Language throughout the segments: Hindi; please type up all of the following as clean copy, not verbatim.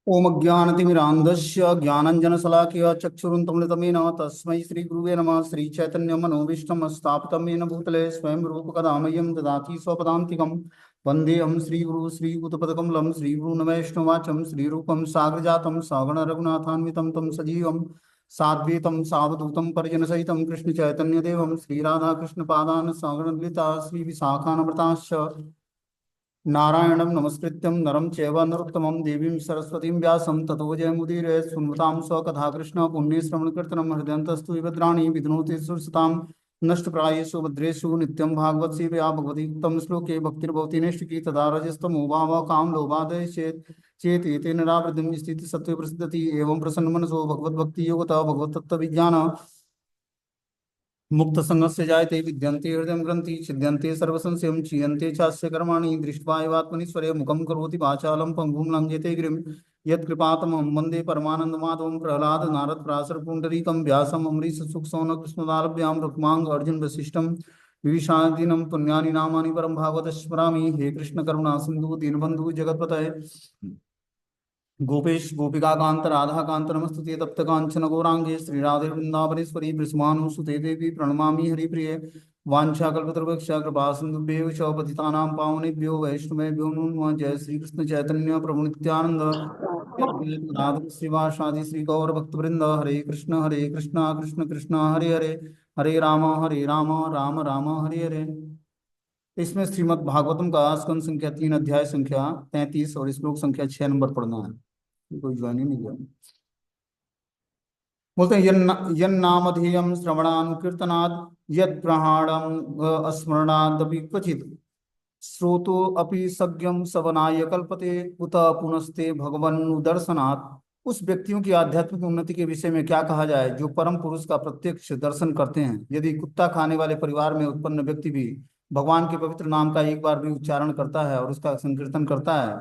ओम अज्ञानतिमिरान्धस्य ज्ञानञ्जनशलाकया चक्षुरुन्मिलितमेन तस्मै श्रीगुरुवे नमः। श्रीचैतन्यमनोभीष्टं स्थापितं येन भूतले स्वयं रूपकदा मह्यं ददाति स्वपदान्तिकं। वन्देऽहं श्रीगुरु श्रीयुतपदकमलं श्रीगुरुनमैष्णवाचं श्रीरूपं साग्रजातं सगणरघुनाथान्वितं तं सजीवं साद्वैतं सावधूतं परिजनसहितं कृष्णचैतन्यदेवं श्रीराधाकृष्णपादान् सगणललिता श्रीविशाखान्विताश्च नारायणं नमस्कृत्यं नरं चैव नरोत्तमं देवीं सरस्वतीं व्यासं ततो जयमुदीरये। सुन्वतां स्वकथा कृष्ण पुण्यश्रवणकीर्तनं हृदयन्तस्तु विभद्राणि विध्नोति सुरसतां नष्टप्रायेषु भद्रेषु नित्यं भागवत सेवया भगवती उत्तम श्लोके भक्तिर्भवति नैष्टिकी तदा रजस्तमो भावः काम लोभादय चेत एतेन निरावृतिं स्थितिः सत्त्वे प्रसिद्धति एवं प्रसन्नमनसो भगवद्भक्ति योगतः भगवत्तत्त्वविज्ञान मुक्त संगस्य जायते विद्यन्ते हृदय ग्रंथि छिद्यन्ते सर्वसंशयं क्षीयन्ते चास्य कर्माणि दृष्ट्वा एवात्मनीश्वरे मुखं करोति वाचालं पंगुं लङ्घयते गिरिं यत्कृपातमं वन्दे परमानन्दमाधवं प्रह्लाद नारद पराशर पुण्डरीकं व्यासम् अम्बरीश सुखसौनक कृष्णदालभ्यां रुक्मांग अर्जुन वसिष्ठं विभीषणादीनं पुण्यानि नामानि परं भागवत स्मरामि। हे कृष्ण करुणा सिन्धु दीनबन्धु जगत्पतये गोपेश गोपिका कांत राधा कांत नमस्तुते तप्त कांचन गौरांगे श्रीराधे वृंदावनेश्वरी वृषभानुसुते देवी प्रणमामि हरिप्रिये वाञ्छाकल्पतरुभ्यश्च कृपा सिन्धुभ्येव च पतितानां पावनेभ्यो वैष्णवेभ्यो नमो नमः। जय श्री कृष्ण चैतन्य प्रभु नित्यानंद श्री अद्वैत राधा श्रीवासादि श्री गौर भक्तवृंद। हरे कृष्ण कृष्ण कृष्ण हरे हरे हरे राम राम राम हरे हरे। इसमें श्रीमद् भागवतम का स्कंद संख्या 3 अध्याय संख्या 33 और श्लोक संख्या 6 नंबर पढ़ना है। कोई ज्वाइन ही नहीं किया। बोलते हैं यन्नामधेयं श्रवणानुकीर्तनात् यत्प्रहाणं स्मरणादपि क्वचित् श्रोतो अपि सज्ञं सवनाय कल्पते उत पुनस्ते भगवन्नुदर्शनात्। उस व्यक्तियों की आध्यात्मिक उन्नति के विषय में क्या कहा जाए जो परम पुरुष का प्रत्यक्ष दर्शन करते हैं। यदि कुत्ता खाने वाले परिवार में उत्पन्न व्यक्ति भी भगवान के पवित्र नाम का एक बार भी उच्चारण करता है और उसका संकीर्तन करता है,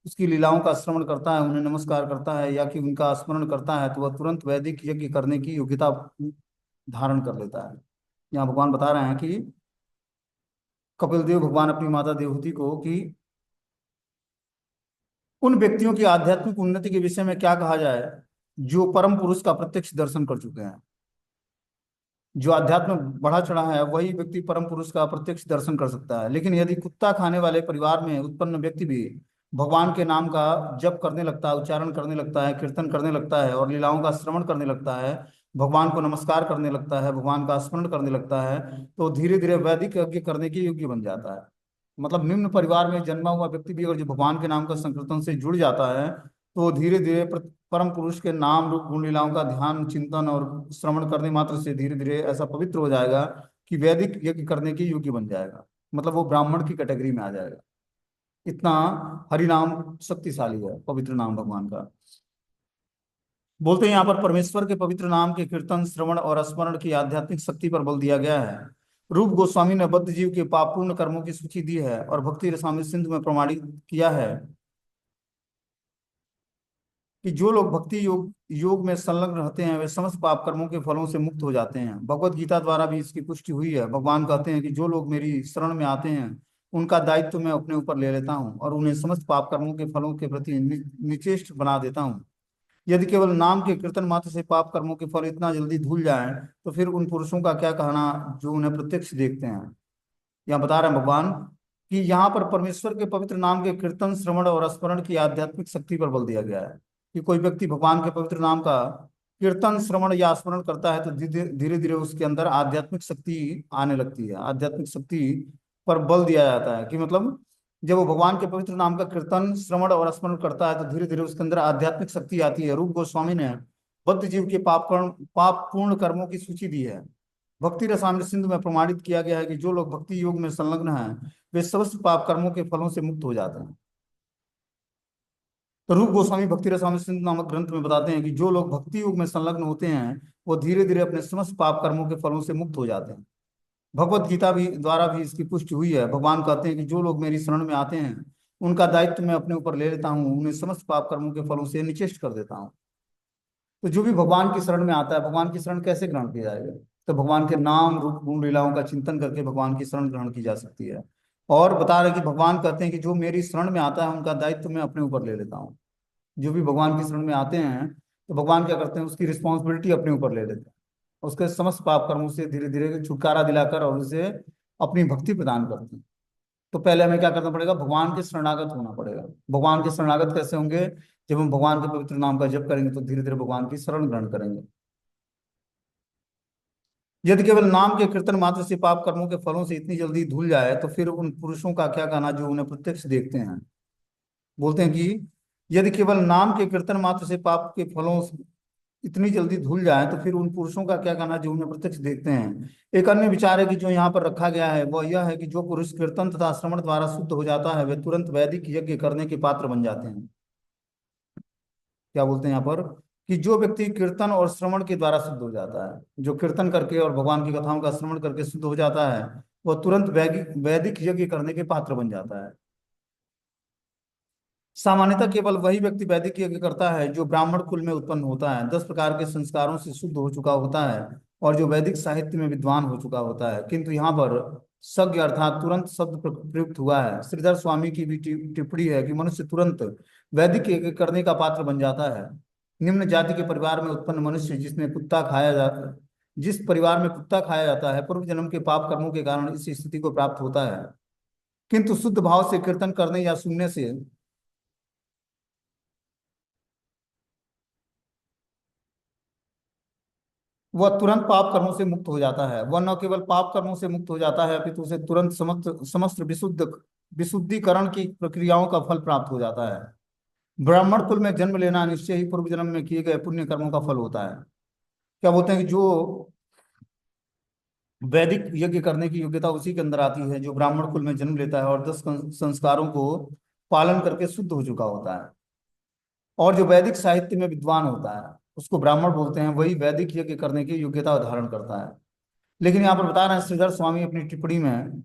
उसकी लीलाओं का श्रवण करता है, उन्हें नमस्कार करता है या कि उनका स्मरण करता है, तो वह तुरंत वैदिक यज्ञ करने की योग्यता धारण कर लेता है। यहाँ भगवान बता रहे हैं कि कपिल देव भगवान अपनी माता देवहूति को कि उन व्यक्तियों की आध्यात्मिक उन्नति के विषय में क्या कहा जाए जो परम पुरुष का प्रत्यक्ष दर्शन कर चुके हैं। जो अध्यात्म बढ़ा चढ़ा है वही व्यक्ति परम पुरुष का प्रत्यक्ष दर्शन कर सकता है। लेकिन यदि कुत्ता खाने वाले परिवार में उत्पन्न व्यक्ति भी भगवान के नाम का जप करने लगता है, उच्चारण करने लगता है, कीर्तन करने लगता है और लीलाओं का श्रवण करने लगता है, भगवान को नमस्कार करने लगता है, भगवान का स्मरण करने लगता है, तो धीरे धीरे वैदिक यज्ञ करने के योग्य बन जाता है। मतलब निम्न परिवार में जन्मा हुआ व्यक्ति भी अगर जो भगवान के नाम का संकीर्तन से जुड़ जाता है तो धीरे धीरे परम पुरुष के नाम रूप गुण लीलाओं का ध्यान चिंतन और श्रवण करने मात्र से धीरे धीरे ऐसा पवित्र हो जाएगा कि वैदिक यज्ञ करने के योग्य बन जाएगा। मतलब वो ब्राह्मण की कैटेगरी में आ जाएगा। इतना हरि नाम शक्तिशाली है, पवित्र नाम भगवान का। बोलते हैं यहाँ पर परमेश्वर के पवित्र नाम के कीर्तन श्रवण और स्मरण की आध्यात्मिक शक्ति पर बल दिया गया है। रूप गोस्वामी ने बद्ध जीव के पापपूर्ण कर्मों की सूची दी है और भक्ति रसामृत सिंधु में प्रमाणित किया है कि जो लोग भक्ति योग में संलग्न रहते हैं वे समस्त पाप कर्मों के फलों से मुक्त हो जाते हैं। भगवत गीता द्वारा भी इसकी पुष्टि हुई है। भगवान कहते हैं कि जो लोग मेरी शरण में आते हैं उनका दायित्व मैं अपने ऊपर ले लेता हूँ और उन्हें समस्त पाप कर्मों के फलों के प्रति निचेष्ट बना देता हूँ। यदि केवल नाम के कीर्तन मात्र से पाप कर्मों के फल इतना जल्दी धुल जाए तो फिर उन पुरुषों का क्या कहना जो उन्हें प्रत्यक्ष देखते हैं। यहाँ बता रहे हैं भगवान कि यहाँ पर परमेश्वर के पवित्र नाम के कीर्तन श्रवण और स्मरण की आध्यात्मिक शक्ति पर बल दिया गया है कि कोई व्यक्ति भगवान के पवित्र नाम का कीर्तन श्रवण या स्मरण करता है तो धीरे धीरे उसके अंदर आध्यात्मिक शक्ति आने लगती है। आध्यात्मिक शक्ति पर बल दिया जाता है कि मतलब जब वो भगवान के पवित्र नाम का कीर्तन श्रवण और स्मरण करता है तो धीरे धीरे उसके अंदर आध्यात्मिक शक्ति आती है। रूप गोस्वामी ने बद्ध जीव के पाप पूर्ण कर्मों की सूची दी है। भक्ति रसामृत सिंधु में प्रमाणित किया गया है कि जो लोग भक्ति योग में संलग्न हैं वे समस्त पाप कर्मों के फलों से मुक्त हो जाते हैं। तो रूप गोस्वामी भक्ति रसामृत सिंधु नामक ग्रंथ में बताते हैं कि जो लोग भक्ति योग में संलग्न होते हैं वो धीरे धीरे अपने समस्त पाप कर्मों के फलों से मुक्त हो जाते हैं। भगवत गीता भी द्वारा भी इसकी पुष्टि हुई है। भगवान कहते हैं कि जो लोग मेरी शरण में आते हैं उनका दायित्व मैं अपने ऊपर ले लेता हूँ, उन्हें समस्त पाप कर्मों के फलों से निचेष्ट कर देता हूँ। तो जो भी भगवान की शरण में आता है, भगवान की शरण कैसे ग्रहण किया जाएगा? तो भगवान के नाम रूप गुण लीलाओं का चिंतन करके भगवान की शरण ग्रहण की जा सकती है। और बता रहे कि भगवान कहते हैं कि जो मेरी शरण में आता है उनका दायित्व मैं अपने ऊपर ले लेता हूँ। जो भी भगवान की शरण में आते हैं तो भगवान क्या करते हैं, उसकी रिस्पॉन्सिबिलिटी अपने ऊपर ले लेते हैं, उसके समस्त पाप कर्मों से धीरे धीरे छुटकारा दिलाकर और उसे अपनी भक्ति प्रदान करते हैं। तो पहले हमें क्या करना पड़ेगा, भगवान के शरणागत होना पड़ेगा। भगवान के शरणागत कैसे होंगे, जब हम भगवान के पवित्र नाम का जप करेंगे तो धीरे धीरे भगवान की शरण ग्रहण करेंगे। यदि केवल नाम के कीर्तन मात्र से पाप कर्मों के फलों से इतनी जल्दी धुल जाए तो फिर उन पुरुषों का क्या कहना जो उन्हें प्रत्यक्ष देखते हैं। बोलते हैं कि यदि केवल नाम के कीर्तन मात्र से पाप के फलों से इतनी जल्दी धुल जाए तो फिर उन पुरुषों का क्या कहना जो उन्हें प्रत्यक्ष देखते हैं। एक अन्य विचार है कि जो यहाँ पर रखा गया है वह यह है कि जो पुरुष कीर्तन तथा श्रवण द्वारा शुद्ध हो जाता है वे तुरंत वैदिक यज्ञ करने के पात्र बन जाते हैं। क्या बोलते हैं यहाँ पर, कि जो व्यक्ति कीर्तन और श्रवण के द्वारा शुद्ध हो जाता है, जो कीर्तन करके और भगवान की कथाओं का श्रवण करके शुद्ध हो जाता है, वह तुरंत वैदिक वैदिक यज्ञ करने के पात्र बन जाता है। सामान्यतः केवल वही व्यक्ति वैदिक यज्ञ करता है जो ब्राह्मण कुल में उत्पन्न होता है, 10 प्रकार के संस्कारों से शुद्ध हो चुका होता है और जो वैदिक साहित्य में विद्वान हो चुका होता है। किंतु यहाँ पर सज्ञ अर्थात तुरंत शब्द प्रयुक्त हुआ है। श्रीधर स्वामी की भी टिप्पणी है कि मनुष्य तुरंत वैदिक यज्ञ करने का पात्र बन जाता है। निम्न जाति के परिवार में उत्पन्न मनुष्य जिस परिवार में कुत्ता खाया जाता है, पूर्व जन्म के पाप कर्मों के कारण इस स्थिति को प्राप्त होता है। किंतु शुद्ध भाव से कीर्तन करने या सुनने से वह तुरंत पाप कर्मों से मुक्त हो जाता है। वह न केवल पाप कर्मों से मुक्त हो जाता है अपितु उसे तुरंत समस्त समस्त विशुद्धिकरण की प्रक्रियाओं का फल प्राप्त हो जाता है। ब्राह्मण कुल में जन्म लेना निश्चय ही पूर्व जन्म में किए गए पुण्य कर्मों का फल होता है। क्या बोलते हैं कि जो वैदिक यज्ञ करने की योग्यता उसी के अंदर आती है जो ब्राह्मण कुल में जन्म लेता है और 10 संस्कारों को पालन करके शुद्ध हो चुका होता है और जो वैदिक साहित्य में विद्वान होता है उसको ब्राह्मण बोलते हैं, वही वैदिक यज्ञ करने की योग्यता धारण करता है। लेकिन यहाँ पर बता रहे हैं श्रीधर स्वामी अपनी टिप्पणी में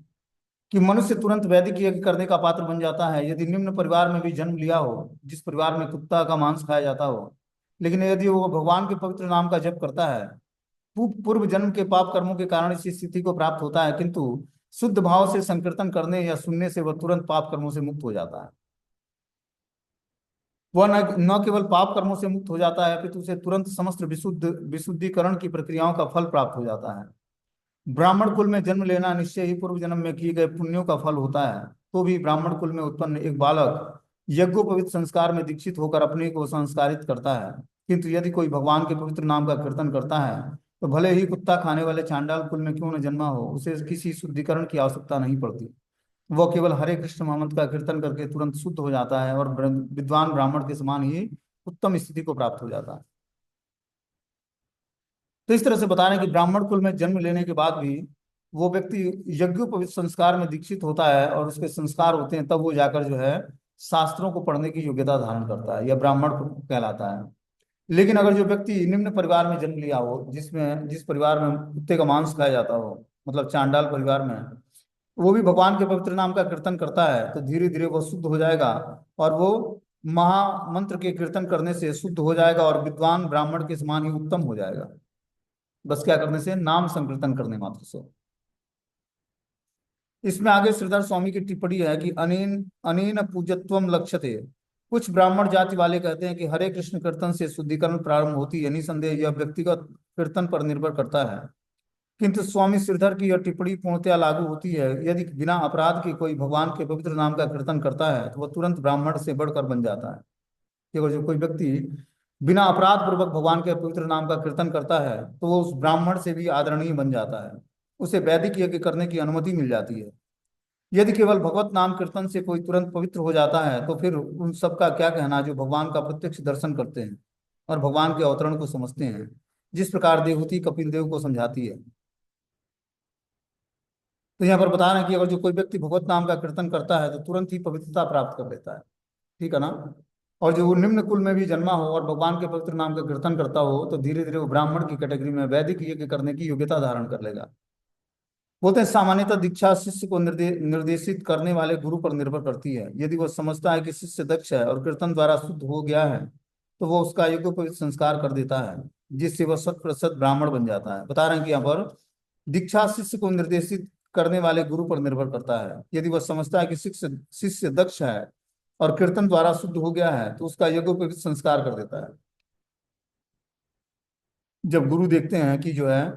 कि मनुष्य तुरंत वैदिक यज्ञ करने का पात्र बन जाता है यदि निम्न परिवार में भी जन्म लिया हो, जिस परिवार में कुत्ता का मांस खाया जाता हो। लेकिन यदि वो भगवान के पवित्र नाम का जप करता है, पूर्व जन्म के पाप कर्मों के कारण इस स्थिति को प्राप्त होता है, किंतु शुद्ध भाव से संकीर्तन करने या सुनने से वह तुरंत पाप कर्मों से मुक्त हो जाता है। वह न केवल पाप कर्मों से मुक्त हो जाता है अपितु उसे तुरंत समस्त विशुद्धिकरण की प्रक्रियाओं का फल प्राप्त हो जाता है। ब्राह्मण कुल में जन्म लेना निश्चय ही पूर्व जन्म में किए गए पुण्यों का फल होता है। तो भी ब्राह्मण कुल में उत्पन्न एक बालक यज्ञोपवीत संस्कार में दीक्षित होकर अपने को संस्कारित करता है। किंतु यदि कोई भगवान के पवित्र नाम का कीर्तन करता है तो भले ही कुत्ता खाने वाले चांडाल कुल में क्यों न जन्मा हो, उसे किसी शुद्धिकरण की आवश्यकता नहीं पड़ती। वह केवल हरे कृष्ण महामंत्र का कीर्तन करके तुरंत शुद्ध हो जाता है और विद्वान ब्राह्मण के समान ही उत्तम स्थिति को प्राप्त हो जाता है। तो इस तरह से बता रहे हैं कि ब्राह्मण कुल में जन्म लेने के बाद भी वो व्यक्ति यज्ञोपवीत संस्कार में दीक्षित होता है और उसके संस्कार होते हैं, तब वो जाकर जो है शास्त्रों को पढ़ने की योग्यता धारण करता है, यह ब्राह्मण कहलाता है। लेकिन अगर जो व्यक्ति निम्न परिवार में जन्म लिया हो, जिस परिवार में कुत्ते का मांस खाया जाता हो, मतलब चांडाल परिवार में, वो भी भगवान के पवित्र नाम का कीर्तन करता है तो धीरे धीरे वो शुद्ध हो जाएगा और वो महामंत्र के कीर्तन करने से शुद्ध हो जाएगा और विद्वान ब्राह्मण के समान ही उत्तम हो जाएगा। बस क्या करने से, नाम संकीर्तन करने मात्र से। इसमें आगे श्रीधर स्वामी की टिप्पणी है कि अनेन अनेन पूजत्वम लक्ष्यते। कुछ ब्राह्मण जाति वाले कहते हैं कि हरे कृष्ण कीर्तन से शुद्धिकरण प्रारंभ होती है, निसंदेह यह व्यक्तिगत कीर्तन पर निर्भर करता है। किंतु स्वामी श्रीधर की यह टिप्पणी पूर्णतया लागू होती है यदि बिना अपराध के कोई भगवान के पवित्र नाम का कीर्तन करता है तो वह तुरंत ब्राह्मण से बढ़कर बन जाता है। केवल जो कोई व्यक्ति बिना अपराध पूर्वक भगवान के पवित्र नाम का कीर्तन करता है तो वो उस ब्राह्मण से भी आदरणीय बन जाता है, उसे वैदिक यज्ञ करने की अनुमति मिल जाती है। यदि केवल भगवत नाम कीर्तन से कोई तुरंत पवित्र हो जाता है तो फिर उन सबका क्या कहना जो भगवान का प्रत्यक्ष दर्शन करते हैं और भगवान के अवतरण को समझते हैं, जिस प्रकार देवहूति कपिल देव को समझाती है। तो यहाँ पर बता रहे हैं कि अगर जो कोई व्यक्ति भगवत नाम का कीर्तन करता है तो तुरंत ही पवित्रता प्राप्त कर लेता है, ठीक है ना। और जो वो निम्न कुल में भी जन्मा हो और भगवान के पवित्र नाम का कीर्तन करता हो तो धीरे धीरे वो ब्राह्मण की कैटेगरी में वैदिक यज्ञ करने की योग्यता धारण कर लेगा। बोलते हैं सामान्यतः दीक्षा शिष्य को निर्देशित करने वाले गुरु पर निर्भर करती है। यदि वह समझता है कि शिष्य दक्ष है और कीर्तन द्वारा शुद्ध हो गया है तो वह उसका यज्ञोपवीत संस्कार कर देता है, जिससे वह 100% ब्राह्मण बन जाता है। बता रहे हैं कि यहाँ पर दीक्षा शिष्य को निर्देशित करने वाले गुरु पर निर्भर करता है। यदि वह समझता है कि शिष्य शिष्य दक्ष है और कीर्तन द्वारा शुद्ध हो गया है तो उसका यज्ञोपवीत संस्कार कर देता है। जब गुरु देखते हैं कि जो है,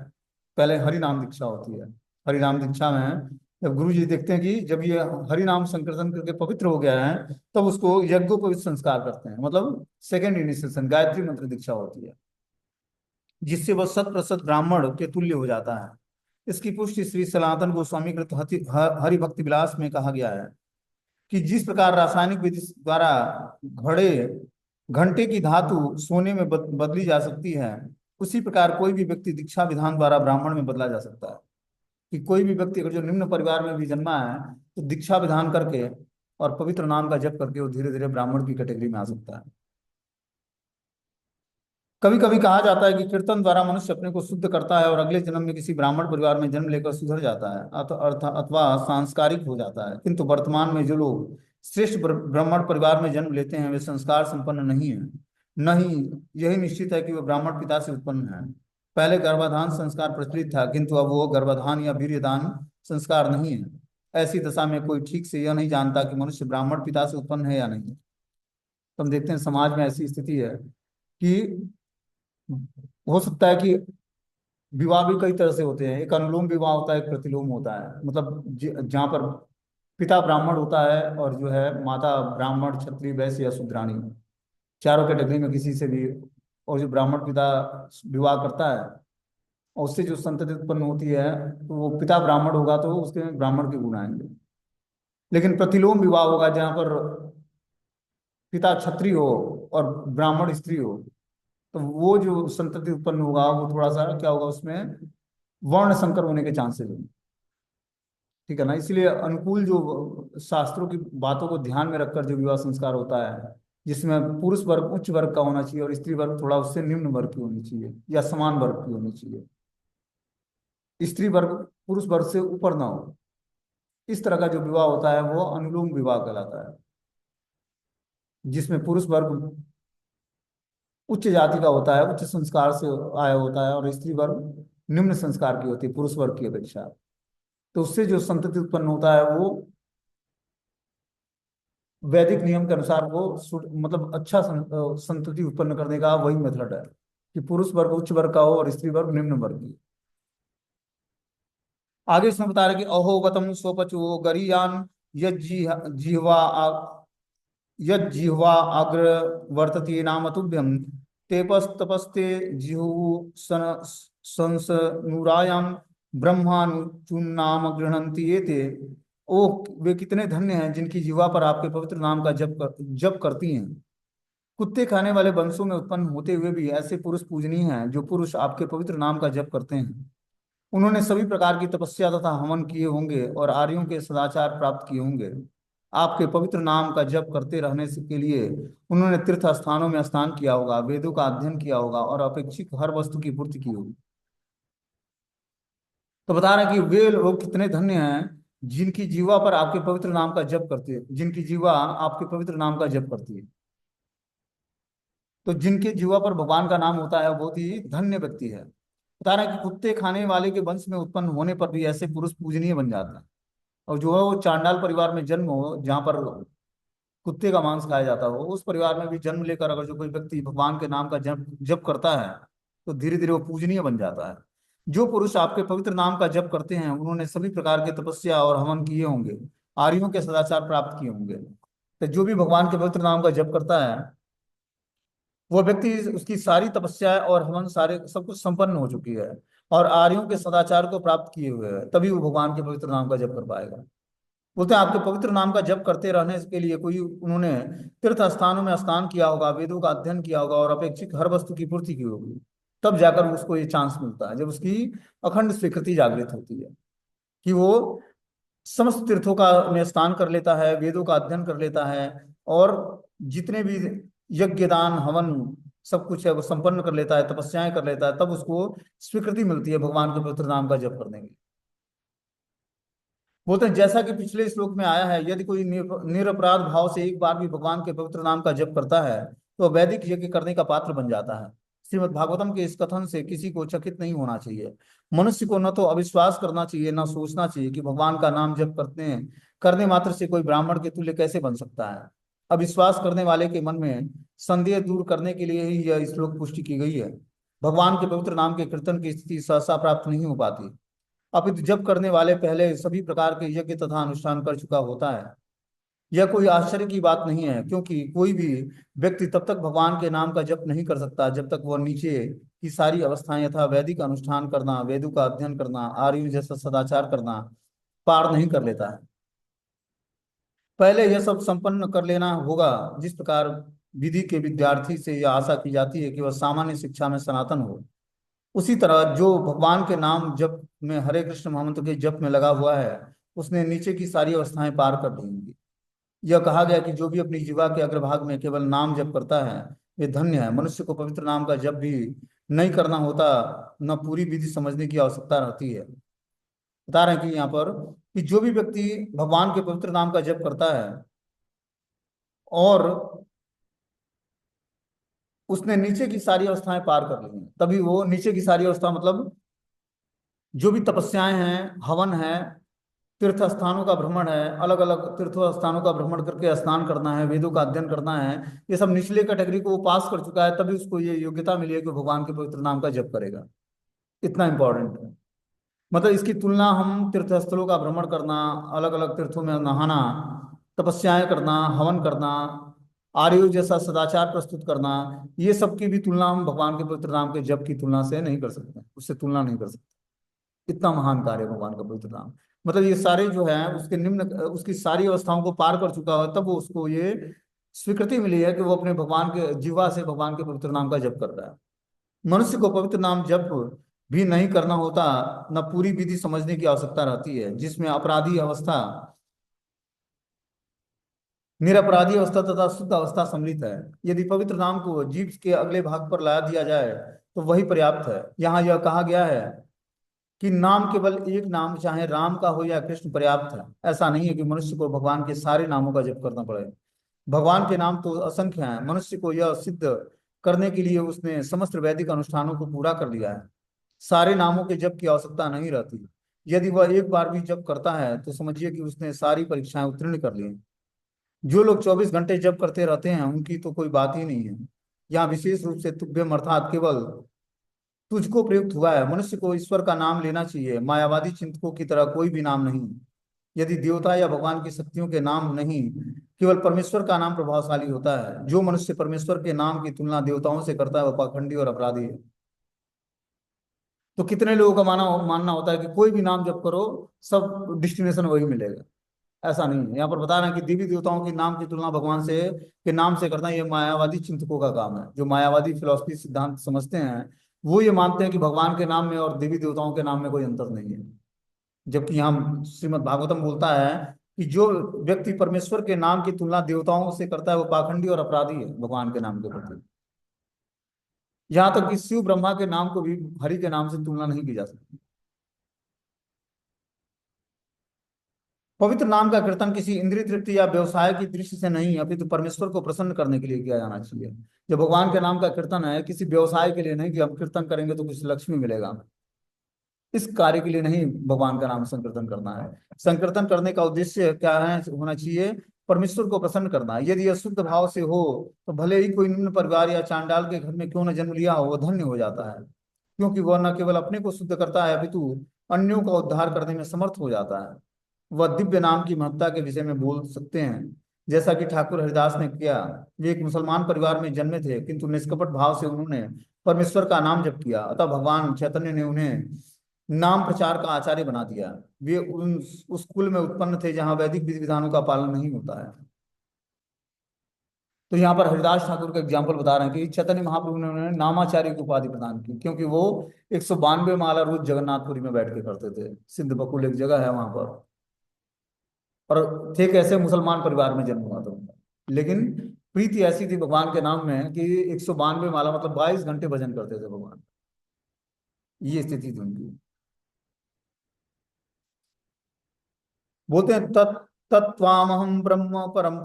पहले हरि नाम दीक्षा होती है, हरि नाम दीक्षा में जब गुरु जी देखते हैं कि जब ये हरि नाम संकीर्तन करके पवित्र हो गया है, तब उसको यज्ञोपवीत संस्कार करते हैं, मतलब सेकेंड इनिशिएशन गायत्री मंत्र दीक्षा होती है, जिससे वह शत प्रतिशत ब्राह्मण के तुल्य हो जाता है। इसकी पुष्टि श्री सनातन गोस्वामी कृत हरि भक्ति विलास में कहा गया है कि जिस प्रकार रासायनिक विधि द्वारा घड़े घंटे की धातु सोने में बदली जा सकती है, उसी प्रकार कोई भी व्यक्ति दीक्षा विधान द्वारा ब्राह्मण में बदला जा सकता है। कि कोई भी व्यक्ति अगर जो निम्न परिवार में भी जन्मा है, तो दीक्षा विधान करके और पवित्र नाम का जप करके वो धीरे धीरे ब्राह्मण की कैटेगरी में आ सकता है। कभी कभी कहा जाता है कि कीर्तन द्वारा मनुष्य अपने को शुद्ध करता है और अगले जन्म में किसी ब्राह्मण परिवार में जन्म लेकर सुधर जाता है, अथवा सांस्कारिक हो जाता है। किंतु वर्तमान में जो लोग श्रेष्ठ ब्राह्मण परिवार में जन्म लेते हैं वे संस्कार संपन्न नहीं है। नहीं, यही निश्चित है कि वे ब्राह्मण पिता से उत्पन्न है। पहले गर्भाधान संस्कार प्रचलित था, किंतु अब वो गर्भाधान या वीर्यदान संस्कार नहीं है। ऐसी दशा में कोई ठीक से यह नहीं जानता कि मनुष्य ब्राह्मण पिता से उत्पन्न है या नहीं। तो हम देखते हैं समाज में ऐसी स्थिति है कि हो सकता है कि विवाह भी कई तरह से होते हैं। एक अनुलोम विवाह होता है, एक प्रतिलोम होता है, मतलब जहाँ पर पिता ब्राह्मण होता है और जो है माता ब्राह्मण क्षत्रिय वैश्य या शूद्राणी, चारों कैटेगरी में किसी से भी। और जो ब्राह्मण पिता विवाह करता है और उससे जो संतति उत्पन्न होती है, तो वो पिता ब्राह्मण होगा तो उसके में ब्राह्मण के गुण आएंगे। लेकिन प्रतिलोम विवाह होगा जहाँ पर पिता क्षत्रिय हो और ब्राह्मण स्त्री हो, तो वो जो संतति उत्पन्न होगा वो थोड़ा सा क्या होगा, उसमें वर्ण संकर होने के चांसेस होंगे। ठीक है ना, इसलिए अनुकूल जो शास्त्रों की बातों को ध्यान में रखकर जो विवाह संस्कार होता है, जिसमें पुरुष वर्ग उच्च वर्ग का होना चाहिए और स्त्री वर्ग थोड़ा उससे निम्न वर्ग की होनी चाहिए या समान वर्ग की होनी चाहिए, स्त्री वर्ग पुरुष वर्ग से ऊपर ना हो, इस तरह का जो विवाह होता है वो अनुलोम विवाह कहलाता है, जिसमें पुरुष वर्ग उच्च जाति का होता है, उच्च संस्कार से आया होता है, और स्त्री वर्ग निम्न संस्कार की होती है पुरुष वर्ग की अपेक्षा। तो उससे जो संतति उत्पन्न होता है वो वैदिक नियम के अनुसार वो मतलब अच्छा संतति उत्पन्न करने का वही मेथड है कि पुरुष वर्ग उच्च वर्ग का हो और स्त्री वर्ग निम्न वर्ग की। आगे इसमें बता रहे कि अहोगतम स्वपचो गरियान यज्जिह्वा यज्जिह्वा अग्र वर्तते नाम तुभ्यम तेपस्तपस्ते जिह्वु संसनुरायाम ब्रह्मानुचुन्नाम गृह्णन्ति एते। ओ, वे कितने धन्य हैं जिनकी जीवा पर आपके पवित्र नाम का जप करती हैं। कुत्ते खाने वाले वंशों में उत्पन्न होते हुए भी ऐसे पुरुष पूजनीय हैं जो पुरुष आपके पवित्र नाम का जप करते हैं। उन्होंने सभी प्रकार की तपस्या तथा हवन किए होंगे और आर्यों के सदाचार प्राप्त किए होंगे। आपके पवित्र नाम का जप करते रहने के लिए उन्होंने तीर्थ स्थानों में स्नान किया होगा, वेदों का अध्ययन किया होगा और अपेक्षित हर वस्तु की पूर्ति की होगी। तो बता रहे हैं कि वे लोग कितने धन्य हैं जिनकी जीवा पर आपके पवित्र नाम का जप करते हैं, जिनकी जीवा आपके पवित्र नाम का जप करती है। तो जिनके जीवा पर भगवान का नाम होता है वो बहुत ही धन्य व्यक्ति है। बता रहे हैं कि कुत्ते खाने वाले के वंश में उत्पन्न होने पर भी ऐसे पुरुष पूजनीय बन जाते हैं। और जो है वो चांडाल परिवार में जन्म हो जहाँ पर कुत्ते का मांस खाया जाता हो, उस परिवार में भी जन्म लेकर अगर जो कोई व्यक्ति भगवान के नाम का जप जप करता है तो धीरे धीरे वो पूजनीय बन जाता है। जो पुरुष आपके पवित्र नाम का जप करते हैं उन्होंने सभी प्रकार के तपस्या और हवन किए होंगे, आर्यों के सदाचार प्राप्त किए होंगे। तो जो भी भगवान के पवित्र नाम का जप करता है वो व्यक्ति, उसकी सारी तपस्या और हवन सारे सब कुछ संपन्न हो चुकी है और आर्यों के सदाचार को प्राप्त किए हुए है, तभी वो भगवान के पवित्र नाम का जप कर पाएगा। बोलते हैं आपके पवित्र नाम का जप करते रहने के लिए कोई उन्होंने तीर्थ स्थानों में स्नान किया होगा, वेदों का अध्ययन किया होगा और अपेक्षित हर वस्तु की पूर्ति की होगी, तब जाकर उसको ये चांस मिलता है, जब उसकी अखंड स्वीकृति जागृत होती है कि वो समस्त तीर्थों का में स्नान कर लेता है, वेदों का अध्ययन कर लेता है और जितने भी यज्ञ दान हवन सब कुछ है वो संपन्न कर लेता है, तपस्याएं कर लेता है, तब उसको स्वीकृति मिलती है भगवान के पवित्र नाम का जप करने की। बोलते हैं जैसा कि पिछले श्लोक में आया है, यदि कोई निरपराध भाव से एक बार भी भगवान के पवित्र नाम का जप करता है तो वैदिक यज्ञ करने का पात्र बन जाता है। श्रीमद् भागवतम के इस कथन से किसी को चकित नहीं होना चाहिए। मनुष्य को न तो अविश्वास करना चाहिए, न सोचना चाहिए कि भगवान का नाम जप करने मात्र से कोई ब्राह्मण के तुल्य कैसे बन सकता है। अविश्वास करने वाले के मन में संदेह दूर करने के लिए ही यह श्लोक पुष्टि की गई है। भगवान के पवित्र नाम के कीर्तन की स्थिति सहसा प्राप्त नहीं हो पाती, अपितु जप करने वाले पहले सभी प्रकार के यज्ञ तथा अनुष्ठान कर चुका होता है। यह कोई आश्चर्य की बात नहीं है, क्योंकि कोई भी व्यक्ति तब तक भगवान के नाम का जप नहीं कर सकता जब तक वह नीचे की सारी अवस्थाएं यथा वैदिक अनुष्ठान करना, वेदों का अध्ययन करना, आर्य जैसा सदाचार करना पार नहीं कर लेता है। पहले यह सब संपन्न कर लेना होगा। जिस प्रकार विधि के विद्यार्थी से यह आशा की जाती है कि वह सामान्य शिक्षा में सनातन हो, उसी तरह जो भगवान के नाम जप में हरे कृष्ण महामंत्र के जप में लगा हुआ है, उसने नीचे की सारी अवस्थाएं पार कर ली होंगी। यह कहा गया कि जो भी अपनी जीवा के अग्रभाग में केवल नाम जप करता है वे धन्य है। मनुष्य को पवित्र नाम का जप भी नहीं करना होता, न पूरी विधि समझने की आवश्यकता रहती है। बता रहे हैं कि यहाँ पर कि जो भी व्यक्ति भगवान के पवित्र नाम का जप करता है और उसने नीचे की सारी अवस्थाएं पार कर ली हैं, तभी वो नीचे की सारी अवस्था मतलब जो भी तपस्याएं हैं, हवन है, तीर्थ स्थानों का भ्रमण है, अलग अलग तीर्थ स्थानों का भ्रमण करके स्नान करना है, वेदों का अध्ययन करना है, ये सब निचले कैटेगरी को वो पास कर चुका है, तभी उसको ये योग्यता मिली है कि भगवान के पवित्र नाम का जप करेगा। इतना इंपॉर्टेंट है। मतलब इसकी तुलना हम तीर्थ स्थलों का भ्रमण करना, अलग अलग तीर्थों में नहाना, तपस्याएं करना, हवन करना, आर्यों जैसा सदाचार प्रस्तुत करना, ये सब की भी तुलना हम भगवान के पवित्र नाम के जप की तुलना से नहीं कर सकते, उससे तुलना नहीं कर सकते। इतना महान कार्य है भगवान का पवित्र नाम। मतलब ये सारे जो है उसके निम्न उसकी सारी अवस्थाओं को पार कर चुका है, तब वो उसको ये स्वीकृति मिली है कि वो अपने भगवान के जीवा से भगवान के पवित्र नाम का जप कर रहा है। मनुष्य को पवित्र नाम जप भी नहीं करना होता, न पूरी विधि समझने की आवश्यकता रहती है, जिसमें अपराधी अवस्था, निरपराधी अवस्था तथा शुद्ध अवस्था सम्मिलित है। यदि पवित्र नाम को जीव के अगले भाग पर ला दिया जाए तो वही पर्याप्त है। यहाँ यह कहा गया है कि नाम केवल एक नाम, चाहे राम का हो या कृष्ण, पर्याप्त है। ऐसा नहीं है कि मनुष्य को भगवान के सारे नामों का जप करना पड़े। भगवान के नाम तो असंख्य हैं। मनुष्य को यह सिद्ध करने के लिए उसने समस्त वैदिक अनुष्ठानों को पूरा कर लिया है। सारे नामों के जप की आवश्यकता नहीं रहती। यदि वह एक बार भी जप करता है तो समझिए कि उसने सारी परीक्षाएं उत्तीर्ण कर ली हैं। जो लोग 24 घंटे जप करते रहते हैं उनकी तो कोई बात ही नहीं है। यहाँ विशेष रूप से तुभ्यम अर्थात केवल तुझको प्रयुक्त हुआ है। मनुष्य को ईश्वर का नाम लेना चाहिए, मायावादी चिंतकों की तरह कोई भी नाम नहीं। यदि देवता या भगवान की शक्तियों के नाम नहीं, केवल परमेश्वर का नाम प्रभावशाली होता है। जो मनुष्य परमेश्वर के नाम की तुलना देवताओं से करता है वह पाखंडी और अपराधी है। तो कितने लोगों का मानना होता है कि कोई भी नाम जप करो, सब डिस्टिनेशन वही मिलेगा। ऐसा नहीं है। यहाँ पर बता रहे हैं कि देवी देवताओं के नाम की तुलना भगवान से के नाम से करना, ये मायावादी चिंतकों का काम है। जो मायावादी फिलॉसफी सिद्धांत समझते हैं वो ये मानते हैं कि भगवान के नाम में और देवी देवताओं के नाम में कोई अंतर नहीं है। जबकि यहाँ श्रीमद् भागवतम बोलता है कि जो व्यक्ति परमेश्वर के नाम की तुलना देवताओं से करता है वो पाखंडी और अपराधी है भगवान के नाम के प्रति। यहाँ तक कि शिव ब्रह्मा के नाम को भी हरि के नाम से तुलना नहीं की जा सकती। पवित्र नाम का कीर्तन किसी इंद्रिय तृप्ति या व्यवसाय की दृष्टि से नहीं, अपितु परमेश्वर को प्रसन्न करने के लिए किया जाना चाहिए। जो भगवान के नाम का कीर्तन है किसी व्यवसाय के लिए नहीं कि हम कीर्तन करेंगे तो कुछ लक्ष्मी मिलेगा, इस कार्य के लिए नहीं भगवान का नाम संकीर्तन करना है। संकीर्तन करने का उद्देश्य क्या है होना चाहिए? परमेश्वर को प्रसन्न करना। यदि यह शुद्ध भाव से हो तो भले ही कोई निम्न परिवार या चांडाल के घर में क्यों न जन्म लिया हो, वह धन्य हो जाता है, क्योंकि वह न केवल अपने को शुद्ध करता है अपितु अन्यों का उद्धार करने में समर्थ हो जाता है। वह दिव्य नाम की महत्ता के विषय में बोल सकते हैं, जैसा कि ठाकुर हरिदास ने किया। वे एक मुसलमान परिवार में जन्मे थे, किंतु निष्कपट भाव से उन्होंने परमेश्वर का नाम जप किया, अतः भगवान चैतन्य ने उन्हें नाम प्रचार का आचार्य बना दिया। वे उस कुल में उत्पन्न थे जहां वैदिक विधि विधानों का पालन नहीं होता है। तो यहाँ पर हरिदास ठाकुर का एग्जाम्पल बता रहे हैं कि चैतन्य महाप्रभु ने उन्हें नामाचार्य की उपाधि प्रदान की, क्योंकि वो 192 माला रोज जगन्नाथपुरी में बैठ के करते थे। सिद्ध बकुल एक जगह है वहां पर, और थे कैसे, मुसलमान परिवार में जन्म हुआ था उनका, लेकिन प्रीति ऐसी थी भगवान के नाम में कि 192 माला मतलब 22 घंटे भजन करते थे भगवान। ये स्थिति थी उनकी। बोलते हैं तत्त्वामहं ब्रह्म परम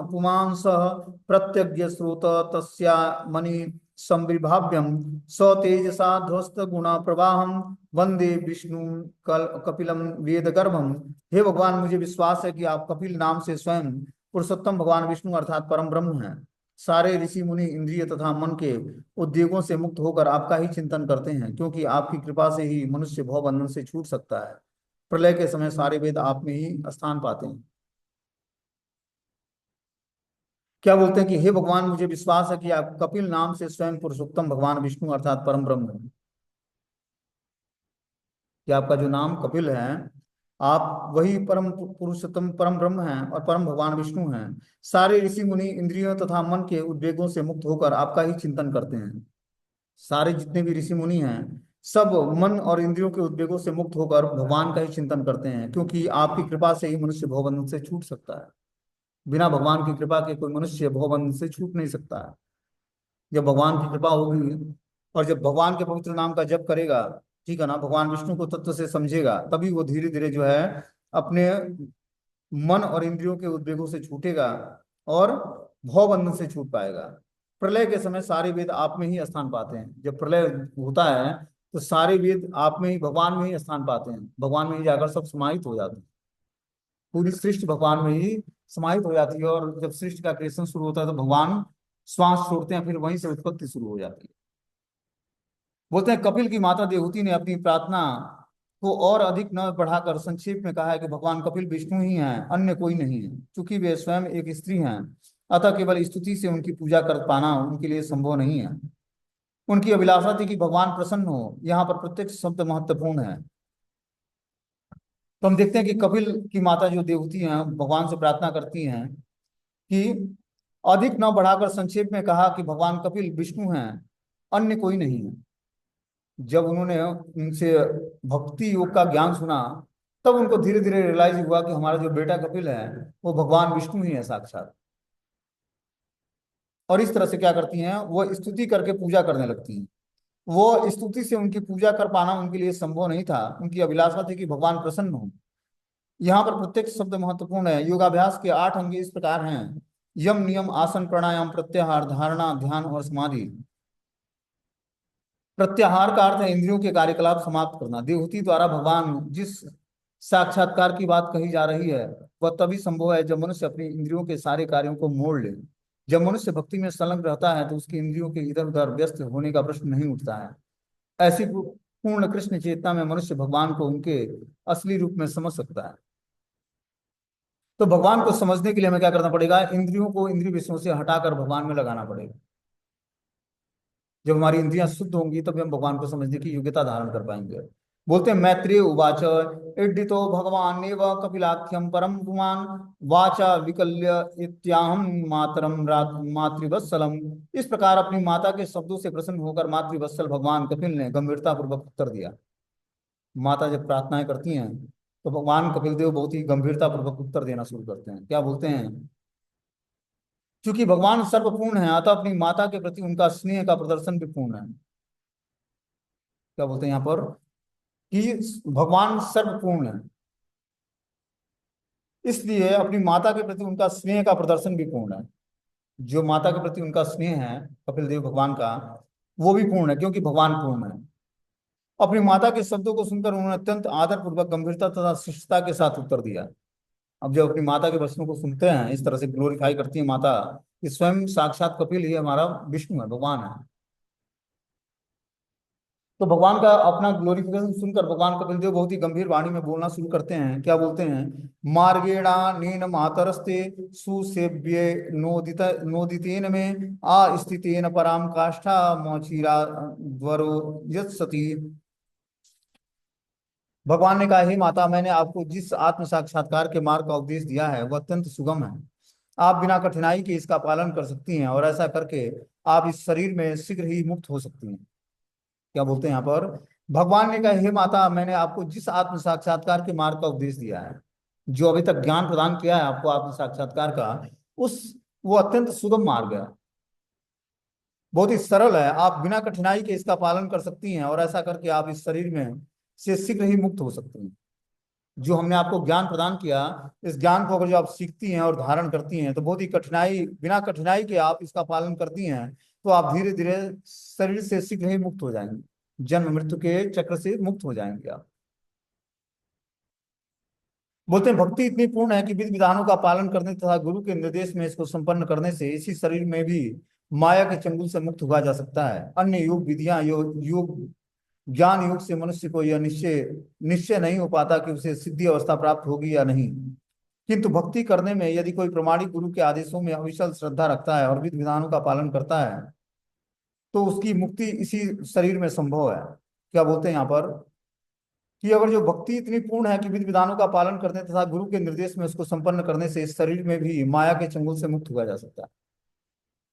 पुमांस प्रत्यज्ञ श्रुत तस्या मणि संविभाव्यम स तेजसा ध्वस्त गुण प्रवाहम वंदे विष्णु कपिलम वेद गर्भम। हे भगवान, मुझे विश्वास है कि आप कपिल नाम से स्वयं पुरुषोत्तम भगवान विष्णु अर्थात परम ब्रह्म हैं। सारे ऋषि मुनि इंद्रिय तथा मन के उद्वेगों से मुक्त होकर आपका ही चिंतन करते हैं, क्योंकि आपकी कृपा से ही मनुष्य भव बंधन से छूट सकता है। प्रलय के समय सारे वेद आप में ही स्थान पाते हैं। क्या बोलते हैं कि हे भगवान, मुझे विश्वास है कि आप कपिल नाम से स्वयं पुरुषोत्तम भगवान विष्णु अर्थात परम ब्रह्म हैं। कि आपका जो नाम कपिल है, आप वही परम पुरुषोत्तम परम ब्रह्म हैं और परम भगवान विष्णु हैं। सारे ऋषि मुनि इंद्रियों तथा मन के उद्वेगों से मुक्त होकर आपका ही चिंतन करते हैं। सारे जितने भी ऋषि मुनि हैं, सब मन और इंद्रियों के उद्वेगों से मुक्त होकर भगवान का ही चिंतन करते हैं, क्योंकि आपकी कृपा से ही मनुष्य भवबंधन से छूट सकता है। बिना भगवान की कृपा के कोई मनुष्य भवबंधन से छूट नहीं सकता है। जब भगवान की कृपा होगी और जब भगवान के पवित्र नाम का जप करेगा, ठीक है ना, भगवान विष्णु को तत्व से समझेगा, तभी वो धीरे धीरे जो है अपने मन और इंद्रियों के उद्वेगों से छूटेगा और भव बंधन से छूट पाएगा। प्रलय के समय सारे वेद आप में ही स्थान पाते हैं। जब प्रलय होता है तो सारे वेद आप में ही, भगवान में ही स्थान पाते हैं। भगवान में ही जाकर सब समाहित हो जाते हैं। पूरी सृष्टि भगवान में ही समाहित हो जाती है, और जब सृष्टि का क्रिएशन शुरू होता है तो भगवान श्वास छोड़ते हैं, फिर वहीं से उत्पत्ति शुरू हो जाती है। बोलते हैं कपिल की माता देवहूति ने अपनी प्रार्थना को और अधिक न बढ़ाकर संक्षेप में कहा है कि भगवान कपिल विष्णु ही हैं, अन्य कोई नहीं है। चूंकि वे स्वयं एक स्त्री हैं, अतः केवल स्तुति से उनकी पूजा कर पाना उनके लिए संभव नहीं है। उनकी अभिलाषा थी कि भगवान प्रसन्न हो। यहाँ पर प्रत्येक शब्द महत्वपूर्ण है। तो हम देखते हैं कि कपिल की माता जो देवहूति हैं भगवान से प्रार्थना करती हैं कि अधिक न बढ़ाकर संक्षेप में कहा कि भगवान कपिल विष्णु हैं, अन्य कोई नहीं है। जब उन्होंने उनसे भक्ति योग का ज्ञान सुना, तब उनको धीरे धीरे रियलाइज हुआ कि हमारा जो बेटा कपिल है वो भगवान विष्णु ही है साक्षात। और इस तरह से क्या करती हैं, वो स्तुति करके पूजा करने लगती हैं। वो स्तुति से उनकी पूजा कर पाना उनके लिए संभव नहीं था। उनकी अभिलाषा थी कि भगवान प्रसन्न हो। यहाँ पर प्रत्येक शब्द महत्वपूर्ण है। योगाभ्यास के 8 अंग इस प्रकार हैं: यम, नियम, आसन, प्राणायाम, प्रत्याहार, धारणा, ध्यान और समाधि। प्रत्याहार का अर्थ है इंद्रियों के कार्यकलाप समाप्त करना। देवहूति द्वारा भगवान जिस साक्षात्कार की बात कही जा रही है वह तभी संभव है जब मनुष्य अपनी इंद्रियों के सारे कार्यों को मोड़ ले। जब मनुष्य भक्ति में संलग्न रहता है तो उसकी इंद्रियों के इधर उधर व्यस्त होने का प्रश्न नहीं उठता है। ऐसी पूर्ण कृष्ण चेतना में मनुष्य भगवान को उनके असली रूप में समझ सकता है। तो भगवान को समझने के लिए हमें क्या करना पड़ेगा, इंद्रियों को इंद्रिय विषयों से हटाकर भगवान में लगाना पड़ेगा। जब हमारी इंद्रियां शुद्ध होंगी तभी हम भगवान को समझने की योग्यता धारण कर पाएंगे। बोलते हैं मैत्रेय उवाच ईडितो भगवान एव कपिलाख्यम परम पुमान वाचा विकल्य इत्याहम मातरम मातृवत्सलम। इस प्रकार अपनी माता के शब्दों से प्रसन्न होकर मातृवत्सल भगवान कपिल ने गंभीरता पूर्वक उत्तर दिया। माता जब प्रार्थनाएं करती हैं तो भगवान कपिल देव बहुत ही गंभीरता पूर्वक उत्तर देना शुरू करते हैं। क्या बोलते हैं, क्योंकि भगवान सर्वपूर्ण है अतः अपनी माता के प्रति उनका स्नेह का प्रदर्शन भी पूर्ण है। क्या बोलते हैं यहाँ पर कि भगवान सर्वपूर्ण है, इसलिए अपनी माता के प्रति उनका स्नेह का प्रदर्शन भी पूर्ण है। जो माता के प्रति उनका स्नेह है कपिल देव भगवान का, वो भी पूर्ण है, क्योंकि भगवान पूर्ण है। अपनी माता के शब्दों को सुनकर उन्होंने अत्यंत आदर पूर्वक गंभीरता तथा शिष्टता के साथ उत्तर दिया। अब जब अपनी माता के वचनों को सुनते हैं, इस तरह से ग्लोरीफाई करती है माता कि स्वयं साक्षात कपिल ही हमारा विष्णु है, भगवान है। तो भगवान का अपना ग्लोरिफिकेशन सुनकर भगवान कपिल देव बहुत ही गंभीर वाणी में बोलना शुरू करते हैं। क्या बोलते हैं, मार्गेणा नीन मातरस्ते सुसेव्ये नोदित नोदितेन में आस्थितेन पराम काष्ठा मोचीरा द्वरो यत्सति। भगवान ने कहा, हे माता, मैंने आपको जिस आत्म साक्षात्कार के मार्ग का उपदेश दिया है वह अत्यंत सुगम है। आप बिना कठिनाई के इसका पालन कर सकती हैं, और ऐसा करके आप इस शरीर में शीघ्र ही मुक्त हो सकती हैं। क्या बोलते हैं यहाँ पर, भगवान ने कहा, हे माता, मैंने आपको जिस आत्म साक्षात्कार के मार्ग का उपदेश दिया है, जो अभी तक ज्ञान प्रदान किया है आपको आत्म साक्षात्कार का, उस वो अत्यंत सुगम मार्ग है, बहुत ही सरल है। आप बिना कठिनाई के इसका पालन कर सकती हैं, और ऐसा करके आप इस शरीर में से शीघ्र ही मुक्त हो सकती हैं। जो हमने आपको ज्ञान प्रदान किया, इस ज्ञान को अगर जो आप सीखती हैं और धारण करती हैं तो बहुत ही कठिनाई, बिना कठिनाई के आप इसका पालन करती हैं, तो आप धीरे धीरे शरीर से शीघ्र ही मुक्त हो जाएंगे, जन्म मृत्यु के चक्र से मुक्त हो जाएंगे आप। बोलते हैं भक्ति इतनी पूर्ण है कि विधि विधानों का पालन करने तथा गुरु के निर्देश में इसको संपन्न करने से इसी शरीर में भी माया के चंगुल से मुक्त हुआ जा सकता है। अन्य योग विधियां योग ज्ञान योग से मनुष्य को यह निश्चय निश्चय नहीं हो पाता कि उसे सिद्धि अवस्था प्राप्त होगी या नहीं। किंतु भक्ति करने में यदि कोई प्रमाणिक गुरु के आदेशों में अविचल श्रद्धा रखता है और विधि विधानों का पालन करता है तो उसकी मुक्ति इसी शरीर में संभव है। क्या बोलते हैं यहाँ पर कि अगर जो भक्ति इतनी पूर्ण है कि विधि विधानों का पालन करने तथा गुरु के निर्देश में उसको संपन्न करने से इस शरीर में भी माया के चंगुल से मुक्त हुआ जा सकता है।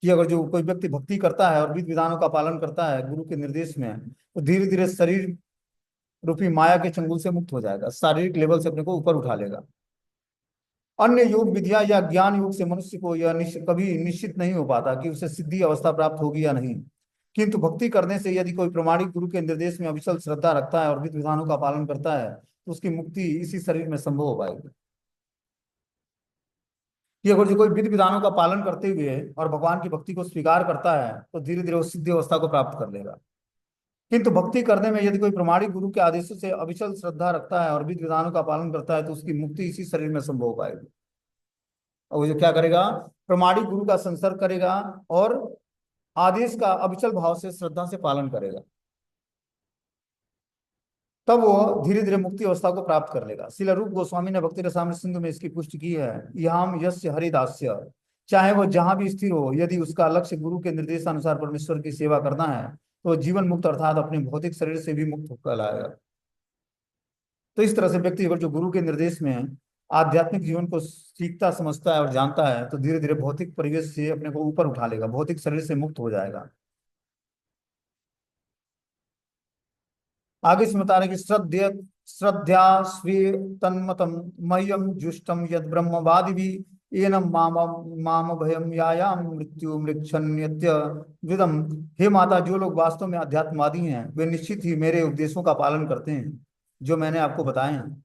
कि अगर जो कोई व्यक्ति भक्ति करता है और विधि विधानों का पालन करता है गुरु के निर्देश में तो धीरे धीरे शरीर रूपी माया के चंगुल से मुक्त हो जाएगा, शारीरिक लेवल से अपने को ऊपर उठा लेगा। अन्य योग विधिया या ज्ञान योग से मनुष्य को यह कभी निश्चित नहीं हो पाता कि उसे सिद्धि अवस्था प्राप्त होगी या नहीं। किंतु भक्ति करने से यदि कोई प्रमाणिक गुरु के निर्देश में अविचल श्रद्धा रखता है और विधि विधानों का पालन करता है तो उसकी मुक्ति इसी शरीर में संभव हो पाएगी। कि अगर जो कोई विधि विधानों का पालन करते हुए और भगवान की भक्ति को स्वीकार करता है तो धीरे धीरे उस सिद्धि अवस्था को प्राप्त कर लेगा। किंतु भक्ति करने में यदि कोई प्रमाणिक गुरु के आदेशों से अविचल श्रद्धा रखता है और विधि विधानों का पालन करता है तो उसकी मुक्ति इसी शरीर में संभव हो पाएगी। और वो जो क्या करेगा, प्रमाणिक गुरु का संसर्ग करेगा और आदेश का अविचल भाव से श्रद्धा से पालन करेगा, तब वो धीरे धीरे मुक्ति अवस्था को प्राप्त कर लेगा। श्रील रूप गोस्वामी ने भक्ति रसामृत सिंधु में इसकी पुष्टि की है। यहां यस्य हरिदास्य, चाहे वो जहां भी स्थिर हो, यदि उसका लक्ष्य गुरु के निर्देशानुसार परमेश्वर की सेवा करना है तो जीवन मुक्त अर्थात अपने भौतिक शरीर से भी मुक्त होकर आएगा। तो इस तरह से व्यक्ति अगर जो गुरु के निर्देश में आध्यात्मिक जीवन को सीखता समझता है और जानता है तो धीरे धीरे भौतिक परिवेश से अपने को ऊपर उठा लेगा, भौतिक शरीर से मुक्त हो जाएगा। आगे इसमें बता रहे हैं कि श्रद्धा स्वे तन्मतम मह्यम जुष्टम यद ब्रह्मवादि भी एनम माम माम भयम यायाम मृत्यु मृक्षण्यत्य विदम। हे माता, जो लोग वास्तव में अध्यात्मवादी हैं वे निश्चित ही मेरे उपदेशों का पालन करते हैं जो मैंने आपको बताए हैं।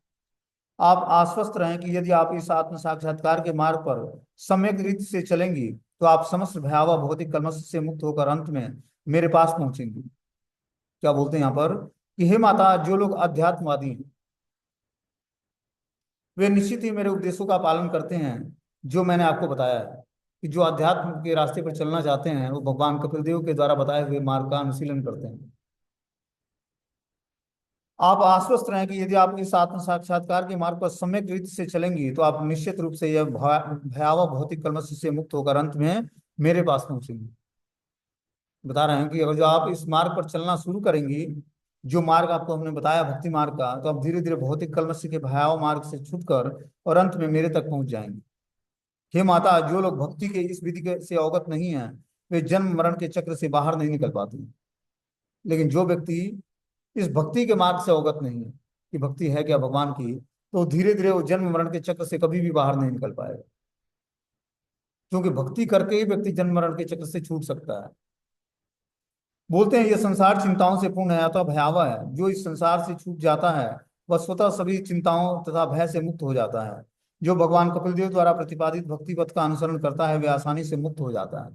आप आश्वस्त रहें कि यदि आप इस आत्म साक्षात्कार के मार्ग पर सम्यक रीति से चलेंगी तो आप समस्त भयावह भौतिक कलमश से मुक्त होकर अंत में मेरे पास पहुंचेंगी। क्या बोलते हैं यहाँ पर कि हे माता, जो लोग अध्यात्मवादी हैं वे निश्चित ही मेरे उपदेशों का पालन करते हैं जो मैंने आपको बताया है। कि जो अध्यात्म के रास्ते पर चलना चाहते हैं वो भगवान कपिल देव के द्वारा बताए हुए मार्ग का अनुशीलन करते हैं। आप आश्वस्त रहें कि यदि आप इस आत्म साक्षात्कार के मार्ग पर सम्यक रीति से चलेंगी तो आप निश्चित रूप से यह भयावह भौतिक कलमश से मुक्त होकर अंत में मेरे पास पहुंचेंगी। बता रहे हैं कि अगर जो आप इस मार्ग पर चलना शुरू करेंगी, जो मार्ग आपको हमने बताया भक्ति मार्ग का, तो आप धीरे धीरे भौतिक कलमश के भयावह मार्ग से छूटकर और अंत में मेरे तक पहुंच जाएंगे। हे माता, जो लोग भक्ति के इस विधि से अवगत नहीं है वे जन्म मरण के चक्र से बाहर नहीं निकल पाते। लेकिन जो व्यक्ति इस भक्ति के मार्ग से अवगत नहीं है कि भक्ति है क्या भगवान की, तो धीरे धीरे वो जन्म मरण के चक्र से कभी भी बाहर नहीं निकल पाएगा। क्योंकि भक्ति करके ही व्यक्ति जन्म मरण के चक्र से छूट सकता है। बोलते हैं यह संसार चिंताओं से पूर्ण है अथवा भयावह है। जो इस संसार से छूट जाता है वह स्वतः सभी चिंताओं तथा भय से मुक्त हो जाता है। जो भगवान कपिल देव द्वारा प्रतिपादित भक्ति पथ का अनुसरण करता है वे आसानी से मुक्त हो जाता है।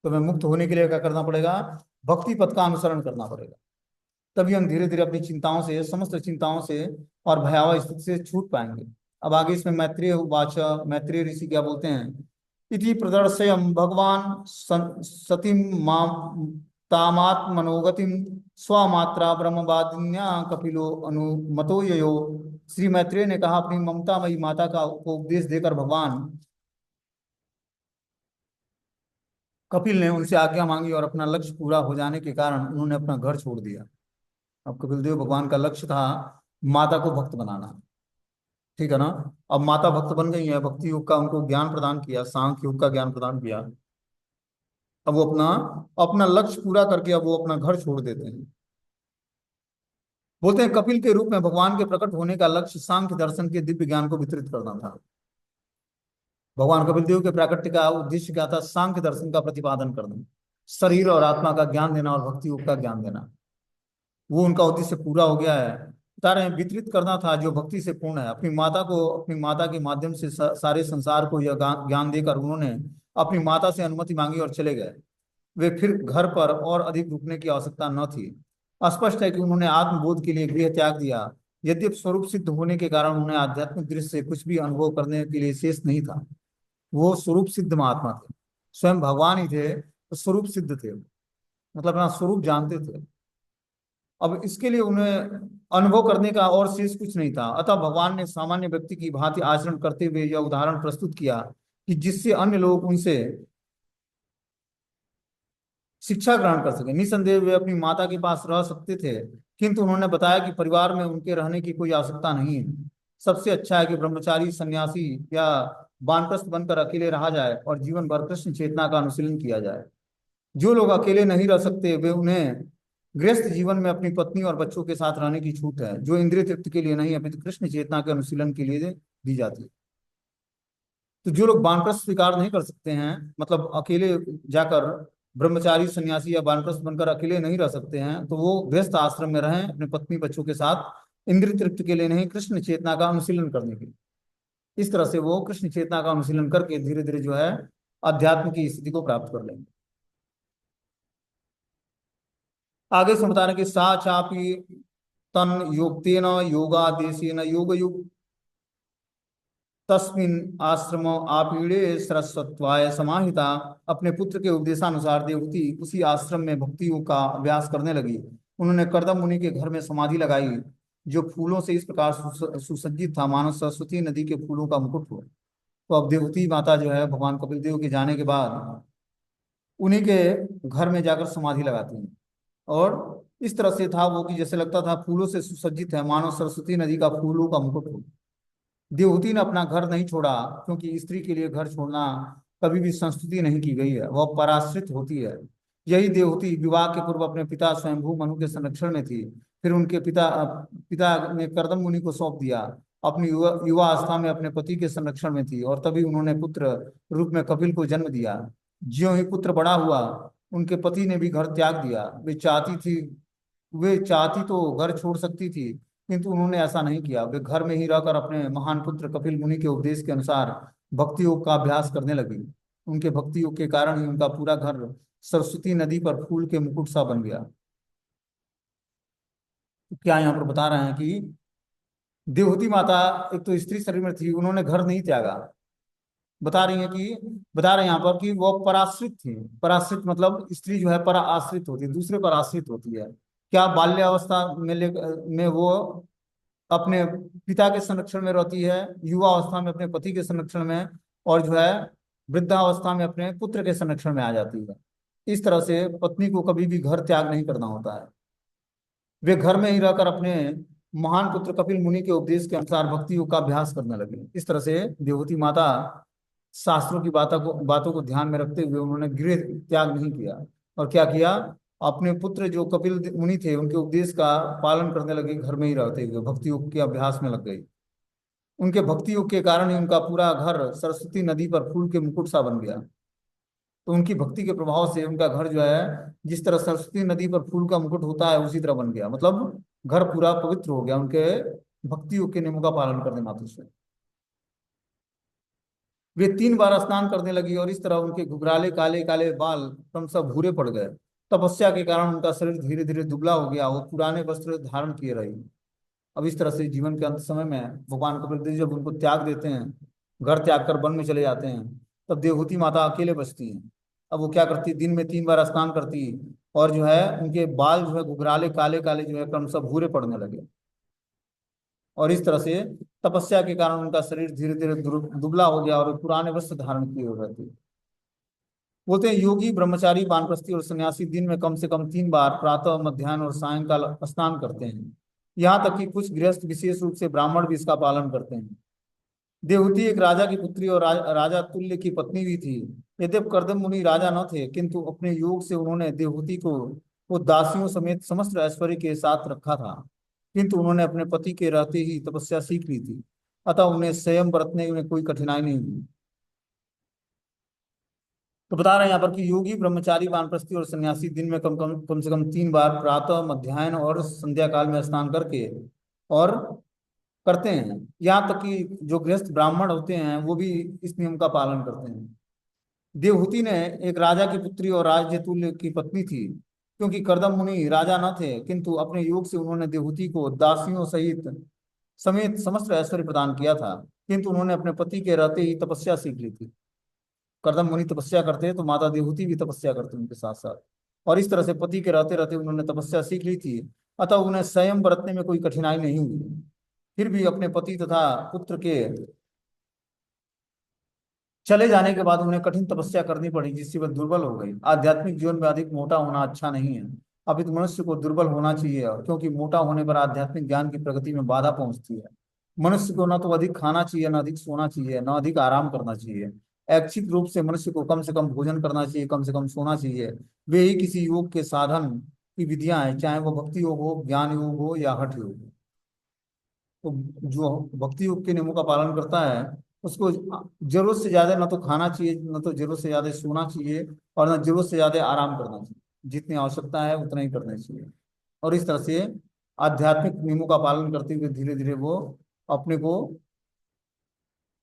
तो हमें मुक्त होने के लिए क्या करना पड़ेगा, भक्ति पथ का अनुसरण करना पड़ेगा, तभी हम धीरे धीरे अपनी चिंताओं से, समस्त चिंताओं से और भयावह स्थिति से छूट पाएंगे। अब आगे इसमें मैत्रेय उवाच, मैत्रेय ऋषि क्या बोलते हैं, इति प्रदर्शयम भगवान सतीम तामात्मनोगतिम स्वमात्रा ब्रह्मवादिन्या कपिलो अनुमतो ययो। श्री मैत्रेय ने कहा, अपनी ममतामयी माता का को उपदेश देकर भगवान कपिल ने उनसे आज्ञा मांगी और अपना लक्ष्य पूरा हो जाने के कारण उन्होंने अपना घर छोड़ दिया। अब कपिल देव भगवान का लक्ष्य था माता को भक्त बनाना, ठीक है ना। अब माता भक्त बन गई है, भक्ति योग का उनको ज्ञान प्रदान किया, सांख्य योग का ज्ञान प्रदान किया। अब वो अपना अपना लक्ष्य पूरा करके अब वो अपना घर छोड़ देते हैं। बोलते हैं कपिल के रूप में भगवान के प्रकट होने का लक्ष्य सांख्य दर्शन के दिव्य ज्ञान को वितरित करना था। भगवान कपिल देव के प्राकट्य का उद्देश्य क्या था, सांख्य दर्शन का प्रतिपादन करना, शरीर और आत्मा का ज्ञान देना और भक्ति योग का ज्ञान देना। वो उनका उद्देश्य पूरा हो गया है। बता रहे हैं वितरित करना था जो भक्ति से पूर्ण है। अपनी माता को, अपनी माता के माध्यम से सारे संसार को यह ज्ञान देकर उन्होंने अपनी माता से अनुमति मांगी और चले गए। वे फिर घर पर और अधिक रुकने की आवश्यकता न थी। स्पष्ट है कि उन्होंने आत्मबोध के लिए गृह त्याग दिया यद्यपि स्वरूप सिद्ध होने के कारण उन्हें आध्यात्मिक दृष्टि से कुछ भी अनुभव करने के लिए शेष नहीं था। वो स्वरूप सिद्ध महात्मा थे, स्वयं भगवान ही थे तो स्वरूप सिद्ध थे, मतलब अपना स्वरूप जानते थे। अब इसके लिए उन्हें अनुभव करने का और शेष कुछ नहीं था। अतः भगवान ने सामान्य व्यक्ति की भांति आचरण करते हुए यह उदाहरण प्रस्तुत किया कि जिससे अन्य लोग उनसे शिक्षा ग्रहण कर सके। निसंदेह वे अपनी माता के पास रह सकते थे, किंतु उन्होंने बताया कि परिवार में उनके रहने की कोई आवश्यकता नहीं है। सबसे अच्छा है कि ब्रह्मचारी, सन्यासी या वानप्रस्थ बनकर अकेले रहा जाए और जीवन भर कृष्ण चेतना का अनुशीलन किया जाए। जो लोग अकेले नहीं रह सकते वे उन्हें गृहस्थ जीवन में अपनी पत्नी और बच्चों के साथ रहने की छूट है, जो इंद्रिय तृप्ति के लिए नहीं अपितु कृष्ण चेतना के अनुशीलन के लिए दी जाती है। तो जो लोग वानप्रस्थ स्वीकार नहीं कर सकते हैं, मतलब अकेले जाकर ब्रह्मचारी, सन्यासी या वानप्रस्थ बनकर अकेले नहीं रह सकते हैं, तो वो गृहस्थ आश्रम में रहें अपने पत्नी बच्चों के साथ, इंद्रिय तृप्ति के लिए नहीं, कृष्ण चेतना का अनुशीलन करने के लिए। इस तरह से वो कृष्ण चेतना का अनुशीलन करके धीरे धीरे जो है अध्यात्म की स्थिति को प्राप्त कर लेंगे। आगे से बता रहे हैं कि सा चापी तन योक्तेन योगादेशेन योग युग तस्मिन आश्रम आपीड़े सरस्वत्वाय समाहिता। अपने पुत्र के उपदेशानुसार देवती उसी आश्रम में भक्तियों का अभ्यास करने लगी। उन्होंने कर्दम मुनि के घर में समाधि लगाई, जो फूलों से इस प्रकार सुसज्जित था मानो सरस्वती नदी के फूलों का मुकुट हो। तो अब देवती माता जो है भगवान कपिल देव के जाने के बाद उन्हीं के घर में जाकर समाधि लगाती हैं। और इस तरह से था वो कि जैसे लगता था फूलों से सुसज्जित है मानो सरस्वती नदी का फूलों का मुकुट हो। देवहूति ने अपना घर नहीं छोड़ा, क्योंकि स्त्री के लिए घर छोड़ना कभी भी संस्तुति नहीं की गई है, वह पराश्रित होती है। यही देवहूति विवाह के पूर्व अपने पिता स्वयंभू मनु के संरक्षण में थी। फिर उनके पिता पिता ने कर्दम मुनि को सौंप दिया। अपनी युवा अवस्था में अपने पति के संरक्षण में थी और तभी उन्होंने पुत्र रूप में कपिल को जन्म दिया। ज्यों ही पुत्र बड़ा हुआ, उनके पति ने भी घर त्याग दिया। वे चाहती तो घर छोड़ सकती थी, किंतु उन्होंने ऐसा नहीं किया। वे घर में ही रहकर अपने महान पुत्र कपिल मुनि के उपदेश के अनुसार भक्ति योग का अभ्यास करने लगी। उनके भक्ति योग के कारण ही उनका पूरा घर सरस्वती नदी पर फूल के मुकुट सा बन गया। तो क्या यहाँ पर बता रहे हैं कि देवहूति माता एक तो स्त्री शरीर में थी, उन्होंने घर नहीं त्यागा। बता रहे हैं यहाँ पर कि वो पराश्रित थी। पराश्रित मतलब स्त्री जो है पर आश्रित होती है, दूसरे पर आश्रित होती है। क्या बाल्यावस्था में वो अपने पिता के संरक्षण में रहती है, युवा अवस्था में अपने पति के संरक्षण में, और जो है वृद्धावस्था में अपने पुत्र के संरक्षण में आ जाती है। इस तरह से पत्नी को कभी भी घर त्याग नहीं करना होता है। वे घर में ही रहकर अपने महान पुत्र कपिल मुनि के उपदेश के अनुसार भक्ति योग का अभ्यास करने लगे। इस तरह से देवहूति माता शास्त्रों की बातों को ध्यान में रखते हुए उन्होंने गृह त्याग नहीं किया, और क्या किया, अपने पुत्र जो कपिल मुनि थे उनके उपदेश का पालन करने लगे, घर में ही रहते हुए भक्ति योग के अभ्यास में लग गई। उनके भक्ति योग के कारण ही उनका पूरा घर सरस्वती नदी पर फूल के मुकुट सा बन गया। तो उनकी भक्ति के प्रभाव से उनका घर जो है जिस तरह सरस्वती नदी पर फूल का मुकुट होता है उसी तरह बन गया, मतलब घर पूरा पवित्र हो गया उनके भक्ति योग के नियमों का पालन करने मात्र से। वे 3 बार स्नान करने लगी और इस तरह उनके घुघराले काले काले बाल क्रमशः भूरे पड़ गए। तपस्या के कारण उनका शरीर धीरे धीरे दुबला हो गया, वो पुराने वस्त्र धारण किए रही। अब इस तरह से जीवन के अंत समय में भगवान कपिल देव जब उनको त्याग देते हैं, घर त्याग कर वन में चले जाते हैं, तब देवहूति माता अकेले बचती हैं। अब वो क्या करती, दिन में 3 बार स्नान करती और जो है उनके बाल जो है घुघराले काले काले जो है क्रमशः भूरे पड़ने लगे। और इस तरह से तपस्या के कारण उनका शरीर धीरे धीरे दुबला हो गया और पुराने वस्त्र धारण किए हुए रहते। बोलते हैं योगी, ब्रह्मचारी, वानप्रस्थी और सन्यासी दिन में कम से कम 3 बार प्रातः, मध्याह्न और सायंकाल स्नान करते हैं। यहाँ तक कि कुछ गृहस्थ, विशेष रूप से ब्राह्मण, भी इसका पालन करते हैं। देवहूति एक राजा की पुत्री और राजा तुल्य की पत्नी भी थी। यद्यपि कर्दम मुनि राजा न थे, किंतु अपने योग से उन्होंने देवहूति को वो दासियों समेत समस्त ऐश्वर्य के साथ रखा था। किंतु उन्होंने अपने पति के रहते ही तपस्या सीख ली थी, अतः उन्हें संयम बरतने में कोई कठिनाई नहीं हुई। तो बता रहे हैं यहाँ पर कि योगी, ब्रह्मचारी, वानप्रस्थी और सन्यासी दिन में कम से कम 3 बार प्रातः, मध्याह्न और संध्या काल में स्नान करके और करते हैं। यहाँ तक कि जो गृहस्थ ब्राह्मण होते हैं वो भी इस नियम का पालन करते हैं। देवहूति ने एक राजा की पुत्री और राजतुल्य की पत्नी थी। क्योंकि कर्दम मुनि राजा न थे, किंतु अपने योग से उन्होंने देवहूति को दासियों सहित समेत समस्त ऐश्वर्य प्रदान किया था, किंतु उन्होंने अपने पति के रहते ही तपस्या सीख ली थी। कर्दम मुनि तपस्या करते तो माता देवहूति भी तपस्या करती उनके साथ साथ, और इस तरह से पति के रहते रहते उन्होंने तपस्या सीख ली थी। अतः उन्हें स्वयं बरतने में कोई कठिनाई नहीं हुई। फिर भी अपने पति तथा पुत्र के चले जाने के बाद उन्हें कठिन तपस्या करनी पड़ी, जिससे वह दुर्बल हो गई। आध्यात्मिक जीवन में अधिक मोटा होना अच्छा नहीं है। अपितु मनुष्य को दुर्बल होना चाहिए, क्योंकि मोटा होने पर आध्यात्मिक ज्ञान की प्रगति में बाधा पहुंचती है। मनुष्य को न तो अधिक खाना चाहिए, न अधिक सोना चाहिए, न अधिक आराम करना चाहिए। ऐच्छिक रूप से मनुष्य को कम से कम भोजन करना चाहिए, कम से कम सोना चाहिए। वे ही किसी योग के साधन की विधियां हैं, चाहे वो भक्ति योग हो, ज्ञान योग हो या हठ योग हो। तो जो भक्ति योग के नियमों का पालन करता है, उसको जरूरत से ज्यादा ना तो खाना चाहिए, ना तो जरूरत से ज्यादा सोना चाहिए, और ना जरूरत से ज्यादा आराम करना चाहिए। जितनी आवश्यकता है उतना ही करना चाहिए। और इस तरह से आध्यात्मिक नियमों का पालन करते हुए धीरे धीरे वो अपने को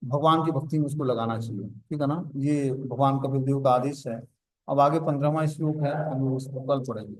भगवान की भक्ति में उसको लगाना चाहिए। ठीक है ना, ये भगवान कबीर देव का आदेश है। अब आगे 15वां श्लोक है, हम लोग उसको कल पढ़ेंगे।